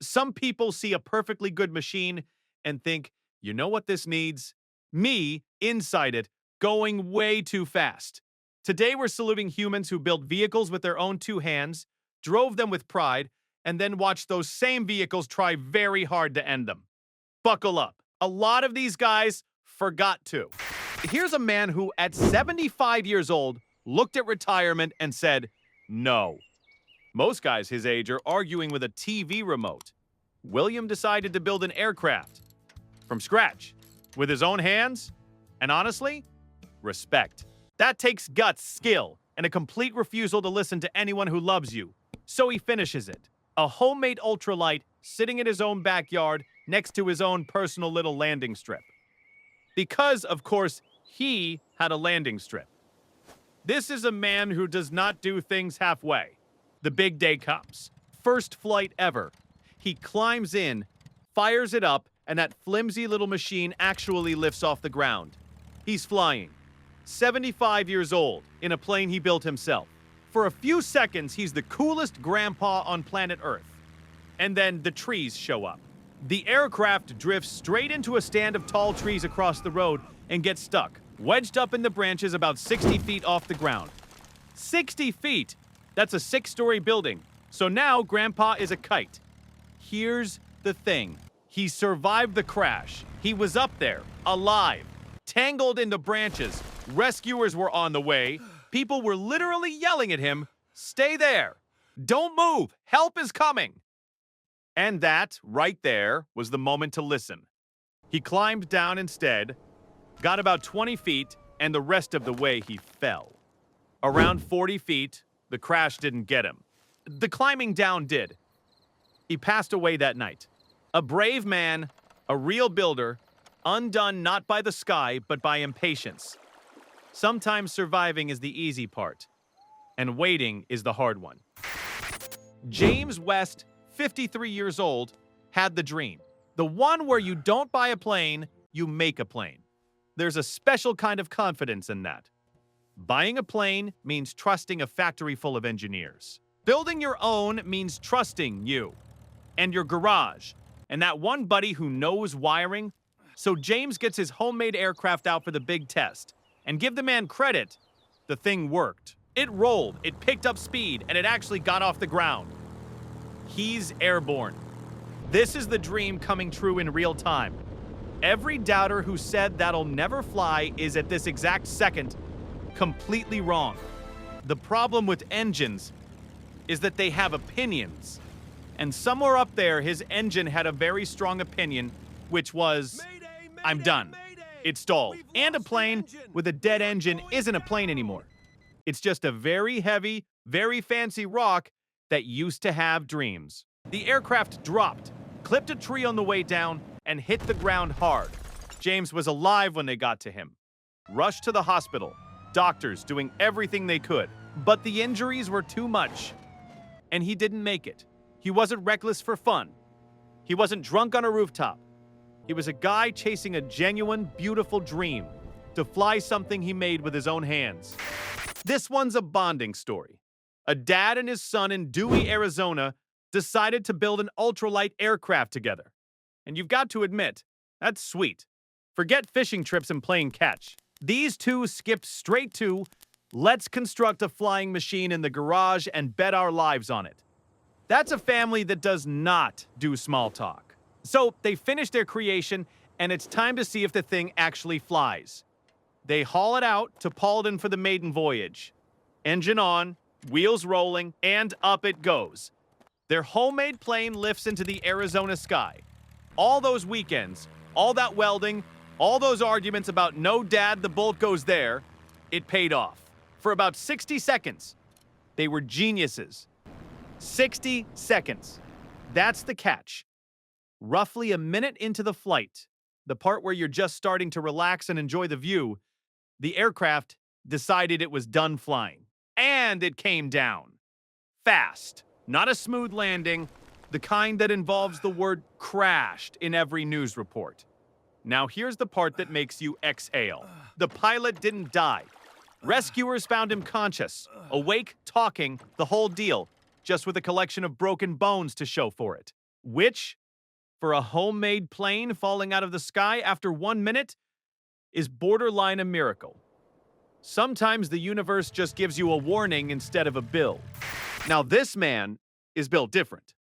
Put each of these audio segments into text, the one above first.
Some people see a perfectly good machine and think, you know what this needs? Me, inside it, going way too fast. Today, we're saluting humans who built vehicles with their own two hands, drove them with pride, and then watched those same vehicles try very hard to end them. Buckle up. A lot of these guys forgot to. Here's a man who, at 75 years old, looked at retirement and said, no. Most guys his age are arguing with a TV remote. William decided to build an aircraft from scratch with his own hands, and honestly, respect. That takes guts, skill, and a complete refusal to listen to anyone who loves you. So he finishes it. A homemade ultralight sitting in his own backyard next to his own personal little landing strip. Because, of course, he had a landing strip. This is a man who does not do things halfway. The big day comes. First flight ever. He climbs in, fires it up, and that flimsy little machine actually lifts off the ground. He's flying. 75 years old, in a plane he built himself. For a few seconds, he's the coolest grandpa on planet Earth. And then the trees show up. The aircraft drifts straight into a stand of tall trees across the road and gets stuck, wedged up in the branches about 60 feet off the ground. 60 feet! That's a 6-story building. So now Grandpa is a kite. Here's the thing. He survived the crash. He was up there, alive, tangled in the branches. Rescuers were on the way. People were literally yelling at him, "Stay there! Don't move! Help is coming!" And that, right there, was the moment to listen. He climbed down instead, got about 20 feet, and the rest of the way he fell. Around 40 feet, the crash didn't get him. The climbing down did. He passed away that night. A brave man, a real builder, undone not by the sky, but by impatience. Sometimes surviving is the easy part, and waiting is the hard one. James West, 53 years old, had the dream. The one where you don't buy a plane, you make a plane. There's a special kind of confidence in that. Buying a plane means trusting a factory full of engineers. Building your own means trusting you and your garage and that one buddy who knows wiring. So James gets his homemade aircraft out for the big test. And give the man credit, the thing worked. It rolled, it picked up speed, and it actually got off the ground. He's airborne. This is the dream coming true in real time. Every doubter who said that'll never fly is at this exact second completely wrong. The problem with engines is that they have opinions. And somewhere up there, his engine had a very strong opinion, which was, I'm done. It stalled. And a plane with a dead engine isn't a plane anymore. It's just a very heavy, very fancy rock that used to have dreams. The aircraft dropped, clipped a tree on the way down, and hit the ground hard. James was alive when they got to him. Rushed to the hospital. Doctors doing everything they could. But the injuries were too much. And he didn't make it. He wasn't reckless for fun. He wasn't drunk on a rooftop. He was a guy chasing a genuine, beautiful dream to fly something he made with his own hands. This one's a bonding story. A dad and his son in Dewey, Arizona, decided to build an ultralight aircraft together. And you've got to admit, that's sweet. Forget fishing trips and playing catch. These two skipped straight to, let's construct a flying machine in the garage and bet our lives on it. That's a family that does not do small talk. So they finish their creation, and it's time to see if the thing actually flies. They haul it out to Paulden for the maiden voyage. Engine on, wheels rolling, and up it goes. Their homemade plane lifts into the Arizona sky. All those weekends, all that welding, all those arguments about no dad, the bolt goes there, it paid off. For about 60 seconds, they were geniuses. 60 seconds. That's the catch. Roughly a minute into the flight, the part where you're just starting to relax and enjoy the view, the aircraft decided it was done flying. And it came down. Fast. Not a smooth landing, the kind that involves the word crashed in every news report. Now here's the part that makes you exhale. The pilot didn't die. Rescuers found him conscious, awake, talking, the whole deal, just with a collection of broken bones to show for it. which, for a homemade plane falling out of the sky after 1 minute, is borderline a miracle. Sometimes the universe just gives you a warning instead of a bill. Now this man is built different.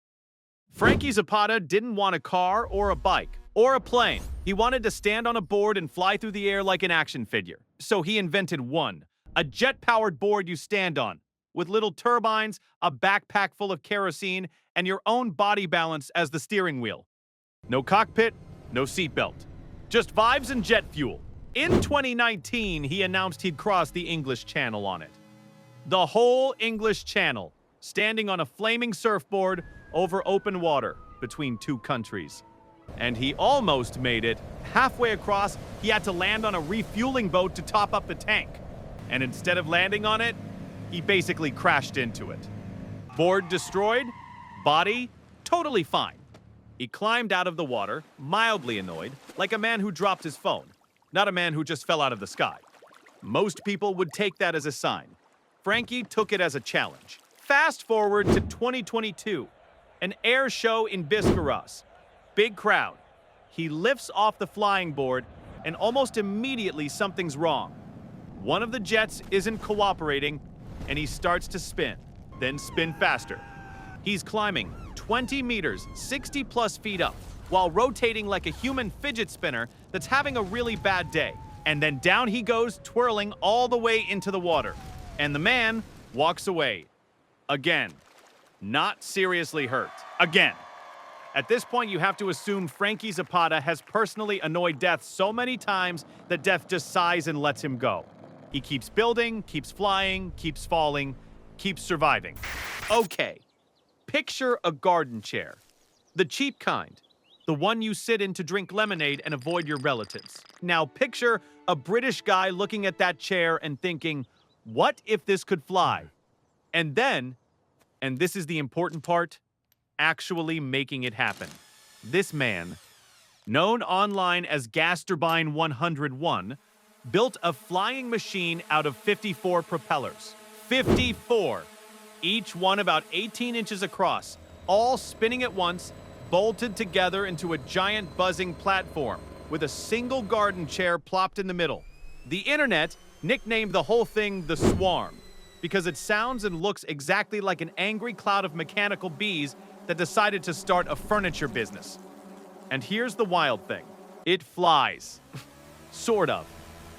Franky Zapata didn't want a car or a bike or a plane. He wanted to stand on a board and fly through the air like an action figure. So he invented one, a jet-powered board you stand on, with little turbines, a backpack full of kerosene, and your own body balance as the steering wheel. No cockpit, no seatbelt. Just vibes and jet fuel. In 2019, he announced he'd cross the English Channel on it. The whole English Channel, standing on a flaming surfboard over open water between two countries. And he almost made it. Halfway across, he had to land on a refueling boat to top up the tank. And instead of landing on it, he basically crashed into it. Board destroyed, body totally fine. He climbed out of the water, mildly annoyed, like a man who dropped his phone, not a man who just fell out of the sky. Most people would take that as a sign. Franky took it as a challenge. Fast forward to 2022, an air show in Biscarrosse. Big crowd. He lifts off the flying board, and almost immediately something's wrong. One of the jets isn't cooperating, and he starts to spin, then spin faster. He's climbing 20 meters, 60 plus feet up, while rotating like a human fidget spinner that's having a really bad day. And then down he goes, twirling all the way into the water. And the man walks away. Again. Not seriously hurt. Again. At this point, you have to assume Franky Zapata has personally annoyed Death so many times that Death just sighs and lets him go. He keeps building, keeps flying, keeps falling, keeps surviving. Okay. Picture a garden chair. The cheap kind. The one you sit in to drink lemonade and avoid your relatives. Now picture a British guy looking at that chair and thinking, what if this could fly? And then, and this is the important part, actually making it happen. This man, known online as Gas Turbine 101, built a flying machine out of 54 propellers. 54! Each one about 18 inches across, all spinning at once, bolted together into a giant buzzing platform with a single garden chair plopped in the middle. The internet nicknamed the whole thing the Swarm because it sounds and looks exactly like an angry cloud of mechanical bees that decided to start a furniture business. And here's the wild thing. It flies. Sort of.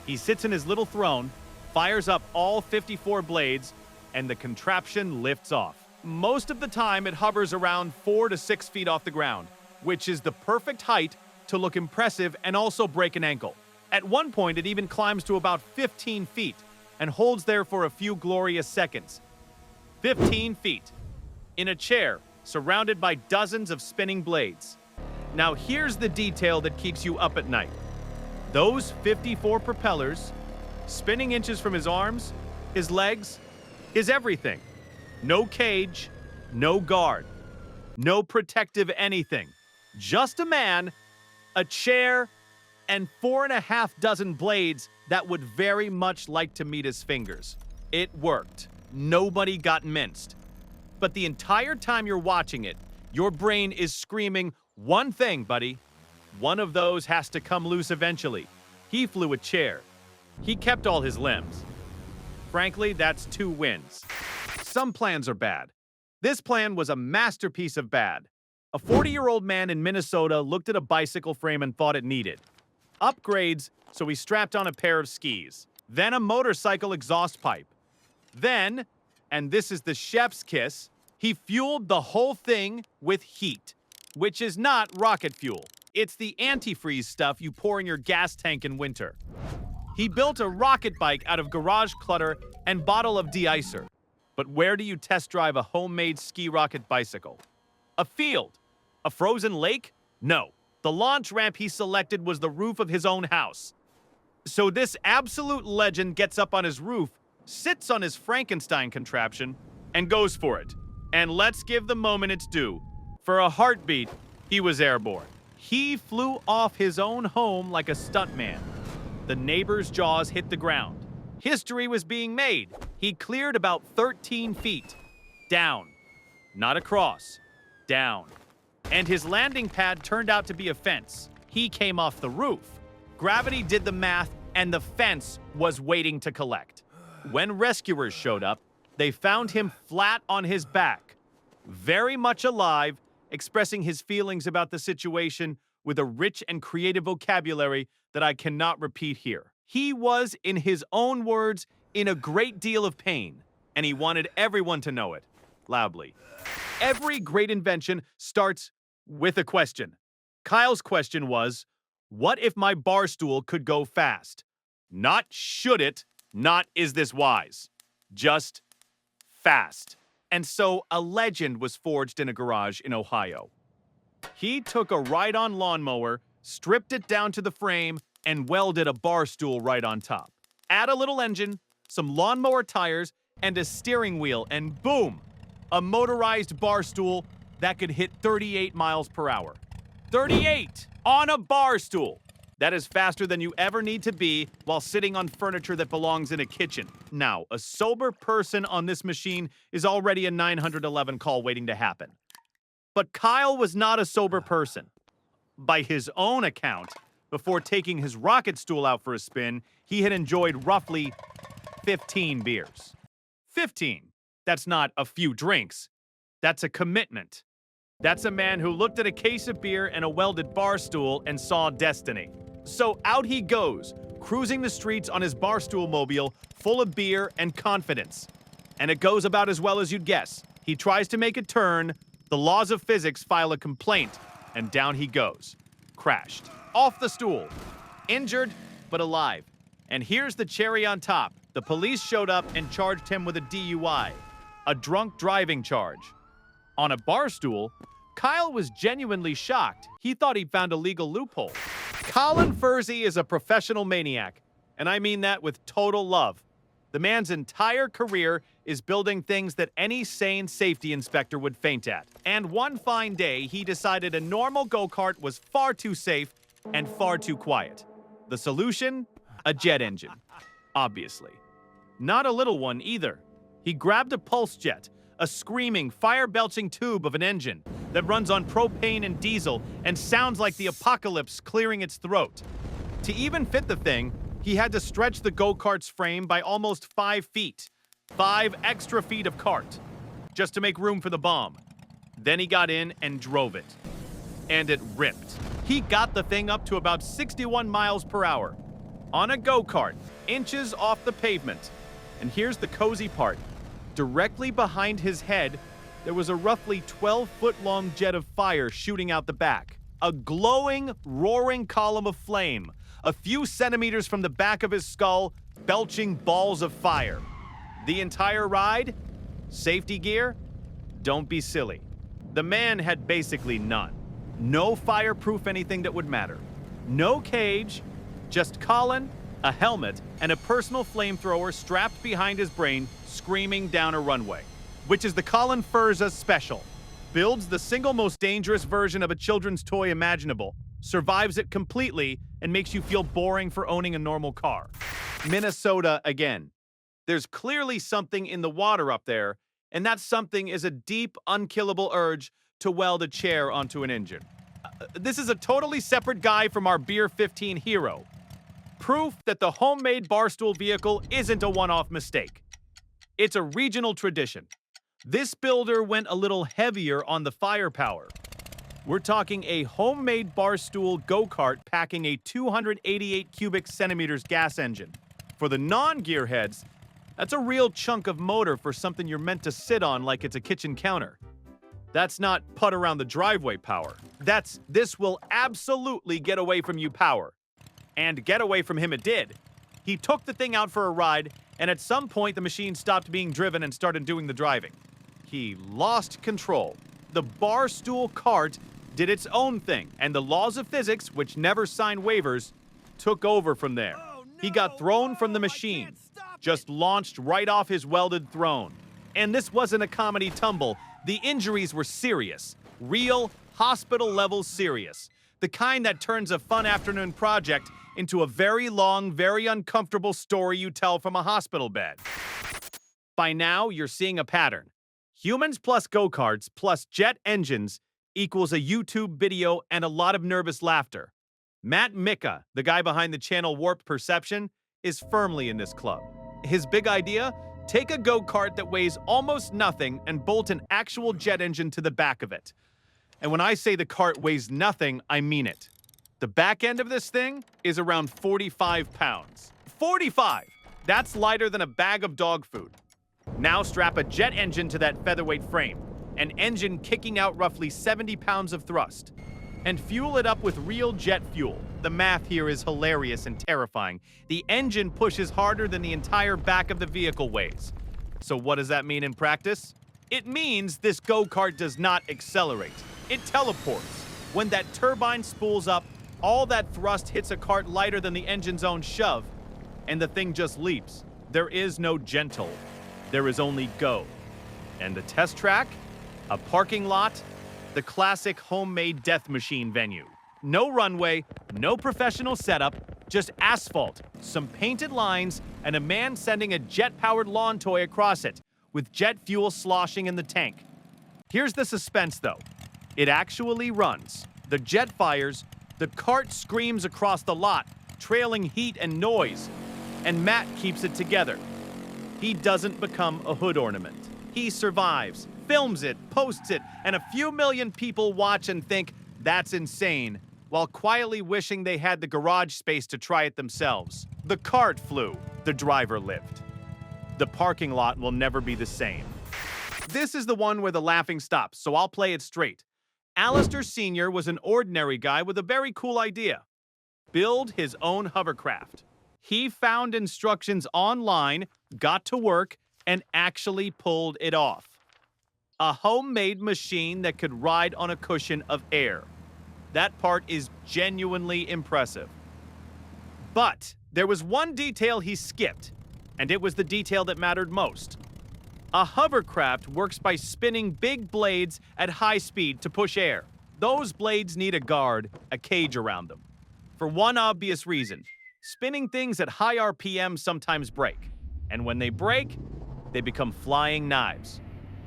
He sits in his little throne, fires up all 54 blades, and the contraption lifts off. Most of the time, it hovers around 4 to 6 feet off the ground, which is the perfect height to look impressive and also break an ankle. At one point, it even climbs to about 15 feet and holds there for a few glorious seconds. 15 feet. In a chair, surrounded by dozens of spinning blades. Now here's the detail that keeps you up at night. Those 54 propellers, spinning inches from his arms, his legs, his everything. No cage, no guard, no protective anything. Just a man, a chair, and 4.5 dozen blades that would very much like to meet his fingers. It worked. Nobody got minced. But the entire time you're watching it, your brain is screaming one thing, buddy. One of those has to come loose eventually. He flew a chair. He kept all his limbs. Frankly, that's 2 wins. Some plans are bad. This plan was a masterpiece of bad. A 40-year-old man in Minnesota looked at a bicycle frame and thought it needed upgrades, so he strapped on a pair of skis. Then a motorcycle exhaust pipe. Then, and this is the chef's kiss, he fueled the whole thing with heat, which is not rocket fuel. It's the antifreeze stuff you pour in your gas tank in winter. He built a rocket bike out of garage clutter and bottle of de-icer. But where do you test drive a homemade ski rocket bicycle? A field? A frozen lake? No. The launch ramp he selected was the roof of his own house. So this absolute legend gets up on his roof, sits on his Frankenstein contraption, and goes for it. And let's give the moment its due. For a heartbeat, he was airborne. He flew off his own home like a stuntman. The neighbor's jaws hit the ground. History was being made. He cleared about 13 feet. Down. Not across. Down. and his landing pad turned out to be a fence. He came off the roof. Gravity did the math, and the fence was waiting to collect. When rescuers showed up, they found him flat on his back, very much alive, expressing his feelings about the situation with a rich and creative vocabulary that I cannot repeat here. He was, in his own words, in a great deal of pain, and he wanted everyone to know it, loudly. Every great invention starts with a question. Kyle's question was, what if my bar stool could go fast? Not should it, not is this wise. Just fast. And so a legend was forged in a garage in Ohio. He took a ride-on lawnmower, stripped it down to the frame, and welded a bar stool right on top. Add a little engine, some lawnmower tires, and a steering wheel, and boom! A motorized bar stool that could hit 38 miles per hour. 38 on a bar stool! That is faster than you ever need to be while sitting on furniture that belongs in a kitchen. Now, a sober person on this machine is already a 911 call waiting to happen. But Kyle was not a sober person. By his own account, before taking his rocket stool out for a spin, he had enjoyed roughly 15 beers. 15. That's not a few drinks. That's a commitment. That's a man who looked at a case of beer and a welded bar stool and saw destiny. So out he goes, cruising the streets on his barstool mobile, full of beer and confidence. And it goes about as well as you'd guess. He tries to make a turn, the laws of physics file a complaint, and down he goes. Crashed. Off the stool. Injured, but alive. And here's the cherry on top. The police showed up and charged him with a DUI, a drunk driving charge. On a bar stool, Kyle was genuinely shocked. He thought he'd found a legal loophole. Colin Furze is a professional maniac, and I mean that with total love. The man's entire career is building things that any sane safety inspector would faint at. And one fine day, he decided a normal go-kart was far too safe and far too quiet. The solution? A jet engine. Obviously. Not a little one either. He grabbed a pulse jet, a screaming, fire-belching tube of an engine that runs on propane and diesel and sounds like the apocalypse clearing its throat. To even fit the thing, he had to stretch the go-kart's frame by almost 5 feet. 5 extra feet of cart, just to make room for the bomb. Then he got in and drove it. And it ripped. He got the thing up to about 61 miles per hour. On a go-kart, inches off the pavement. And here's the cozy part. Directly behind his head, there was a roughly 12-foot-long jet of fire shooting out the back. A glowing, roaring column of flame, a few centimeters from the back of his skull, belching balls of fire. The entire ride? Safety gear? Don't be silly. The man had basically none. No fireproof anything that would matter. No cage, just Colin, a helmet, and a personal flamethrower strapped behind his brain, screaming down a runway. Which is the Colin Furze special. Builds the single most dangerous version of a children's toy imaginable, survives it completely, and makes you feel boring for owning a normal car. Minnesota again. There's clearly something in the water up there, and that something is a deep, unkillable urge to weld a chair onto an engine. This is a totally separate guy from our Beer 15 hero. Proof that the homemade barstool vehicle isn't a one-off mistake. It's a regional tradition. This builder went a little heavier on the firepower. We're talking a homemade barstool go-kart packing a 288 cubic centimeters gas engine. For the non-gearheads, that's a real chunk of motor for something you're meant to sit on like it's a kitchen counter. That's not putt around the driveway power. That's this will absolutely get away from you power. And get away from him it did. He took the thing out for a ride, and at some point the machine stopped being driven and started doing the driving. He lost control. The barstool cart did its own thing, and the laws of physics, which never sign waivers, took over from there. Oh, no. He got thrown from the machine, just launched right off his welded throne. And this wasn't a comedy tumble. The injuries were serious. Real, hospital-level serious. The kind that turns a fun afternoon project into a very long, very uncomfortable story you tell from a hospital bed. By now, you're seeing a pattern. Humans plus go-karts plus jet engines equals a YouTube video and a lot of nervous laughter. Mikka, the guy behind the channel Warped Perception, is firmly in this club. His big idea? Take a go-kart that weighs almost nothing and bolt an actual jet engine to the back of it. And when I say the cart weighs nothing, I mean it. The back end of this thing is around 45 pounds. 45! That's lighter than a bag of dog food. Now strap a jet engine to that featherweight frame, an engine kicking out roughly 70 pounds of thrust, and fuel it up with real jet fuel. The math here is hilarious and terrifying. The engine pushes harder than the entire back of the vehicle weighs. So what does that mean in practice? It means this go-kart does not accelerate. It teleports. When that turbine spools up, all that thrust hits a cart lighter than the engine's own shove, and the thing just leaps. There is no gentle. There is only go. And the test track? A parking lot? The classic homemade death machine venue. No runway, no professional setup, just asphalt, some painted lines, and a man sending a jet-powered lawn toy across it, with jet fuel sloshing in the tank. Here's the suspense, though. It actually runs. The jet fires, the cart screams across the lot, trailing heat and noise, and Matt keeps it together. He doesn't become a hood ornament. He survives, films it, posts it, and a few million people watch and think, that's insane, while quietly wishing they had the garage space to try it themselves. The cart flew, the driver lived. The parking lot will never be the same. This is the one where the laughing stops, so I'll play it straight. Alastair Senior was an ordinary guy with a very cool idea. Build his own hovercraft. He found instructions online, got to work, and actually pulled it off. A homemade machine that could ride on a cushion of air. That part is genuinely impressive. But there was one detail he skipped, and it was the detail that mattered most. A hovercraft works by spinning big blades at high speed to push air. Those blades need a guard, a cage around them. For one obvious reason, spinning things at high RPM sometimes break. And when they break, they become flying knives.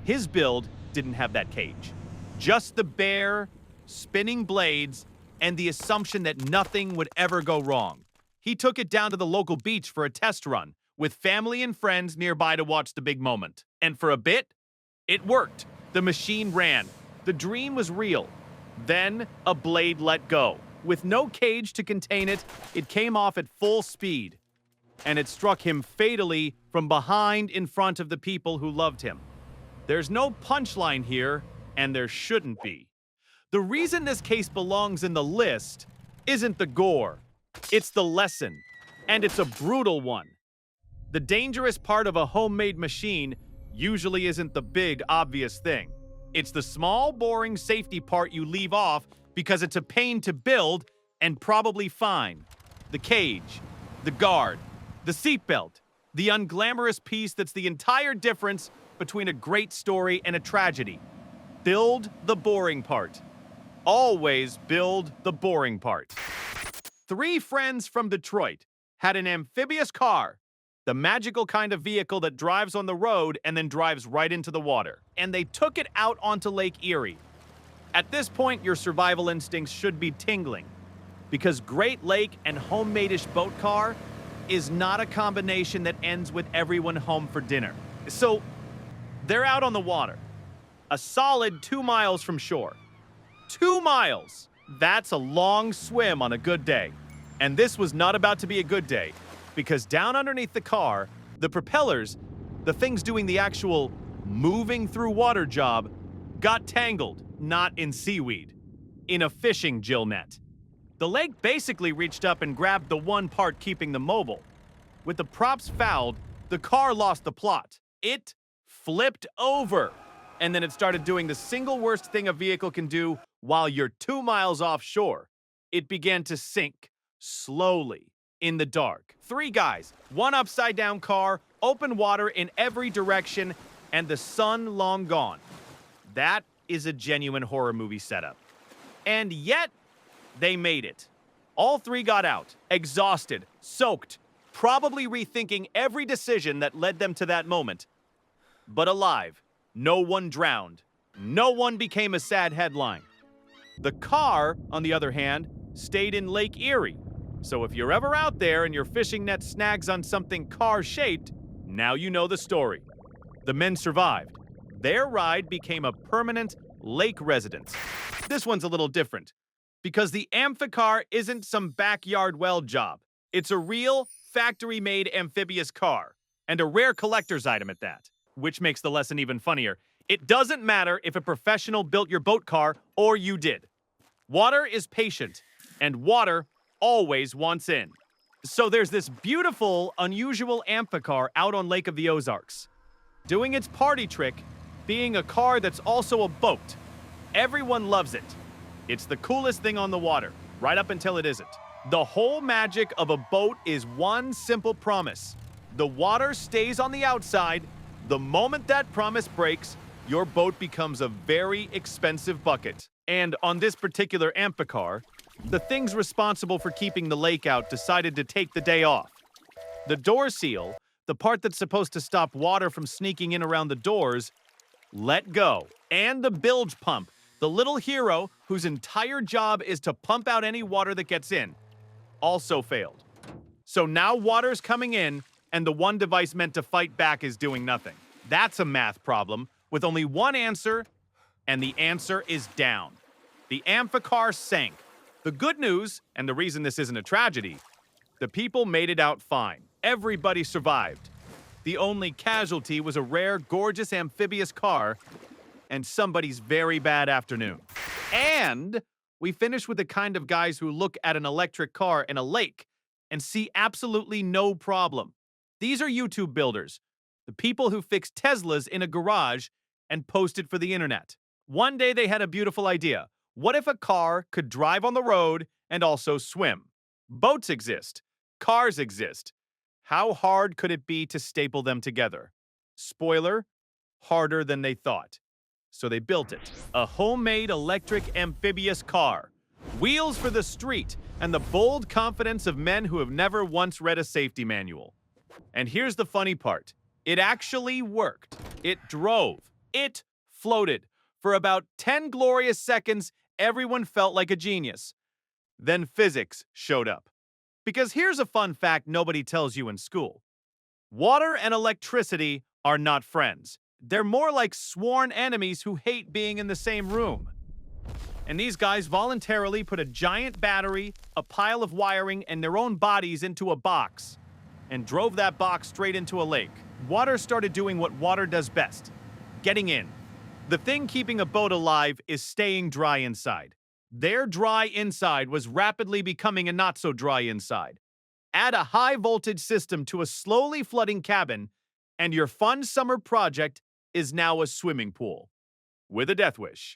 His build didn't have that cage. Just the bare, spinning blades and the assumption that nothing would ever go wrong. He took it down to the local beach for a test run, with family and friends nearby to watch the big moment. And for a bit, it worked. The machine ran. The dream was real. Then a blade let go. With no cage to contain it, it came off at full speed. And it struck him fatally from behind in front of the people who loved him. There's no punchline here, and there shouldn't be. The reason this case belongs in the list isn't the gore. It's the lesson. And it's a brutal one. The dangerous part of a homemade machine usually isn't the big, obvious thing. It's the small, boring safety part you leave off because it's a pain to build and probably fine. The cage, the guard, the seatbelt, the unglamorous piece that's the entire difference between a great story and a tragedy. Build the boring part. Always build the boring part. 3 friends from Detroit had an amphibious car, the magical kind of vehicle that drives on the road and then drives right into the water. And they took it out onto Lake Erie. At this point, your survival instincts should be tingling, because Great Lake and homemade-ish boat car is not a combination that ends with everyone home for dinner. So, they're out on the water, a solid 2 miles from shore. 2 miles! That's a long swim on a good day. And this was not about to be a good day, because down underneath the car, the propellers, the things doing the actual moving through water job, got tangled, not in seaweed, in a fishing gill net. The lake basically reached up and grabbed the one part keeping them mobile. With the props fouled, the car lost the plot. It flipped over. And then it started doing the single worst thing a vehicle can do while you're 2 miles offshore. It began to sink, slowly, in the dark. 3 guys, 1 upside-down car, open water in every direction, and the sun long gone. That is a genuine horror movie setup. And yet, they made it. All 3 got out, exhausted, soaked, probably rethinking every decision that led them to that moment. But alive. No one drowned. No one became a sad headline. The car, on the other hand, stayed in Lake Erie. So if you're ever out there and your fishing net snags on something car-shaped, now you know the story. The men survived. Their ride became a permanent lake residence. This one's a little different, because the Amphicar isn't some backyard weld job. It's a real, factory-made amphibious car, and a rare collector's item at that. Which makes the lesson even funnier. It doesn't matter if a professional built your boat car or you did. Water is patient, and water always wants in. So there's this beautiful, unusual Amphicar out on Lake of the Ozarks, doing its party trick, being a car that's also a boat. Everyone loves it. It's the coolest thing on the water, right up until it isn't. The whole magic of a boat is one simple promise. The water stays on the outside. The moment that promise breaks, your boat becomes a very expensive bucket. And on this particular Amphicar, the things responsible for keeping the lake out decided to take the day off. The door seal, the part that's supposed to stop water from sneaking in around the doors, let go. And the bilge pump, the little hero whose entire job is to pump out any water that gets in, also failed. So now water's coming in, and the one device meant to fight back is doing nothing. That's a math problem with only one answer, and the answer is down. The Amphicar sank. The good news, and the reason this isn't a tragedy, the people made it out fine. Everybody survived. The only casualty was a rare, gorgeous amphibious car and somebody's very bad afternoon. And we finish with the kind of guys who look at an electric car in a lake and see absolutely no problem. These are YouTube builders, the people who fix Teslas in a garage and post it for the internet. One day they had a beautiful idea. What if a car could drive on the road and also swim? Boats exist. Cars exist. How hard could it be to staple them together? Spoiler, harder than they thought. So they built it. A homemade electric amphibious car. Wheels for the street and the bold confidence of men who have never once read a safety manual. And here's the funny part. It actually worked. It drove. It floated. For about 10 glorious seconds, everyone felt like a genius. Then physics showed up. Because here's a fun fact nobody tells you in school. Water and electricity are not friends. They're more like sworn enemies who hate being in the same room. And these guys voluntarily put a giant battery, a pile of wiring, and their own bodies into a box, and drove that box straight into a lake. Water started doing what water does best, getting in. The thing keeping a boat alive is staying dry inside. Their dry inside was rapidly becoming a not-so-dry inside. Add a high-voltage system to a slowly flooding cabin, and your fun summer project is now a swimming pool. With a death wish.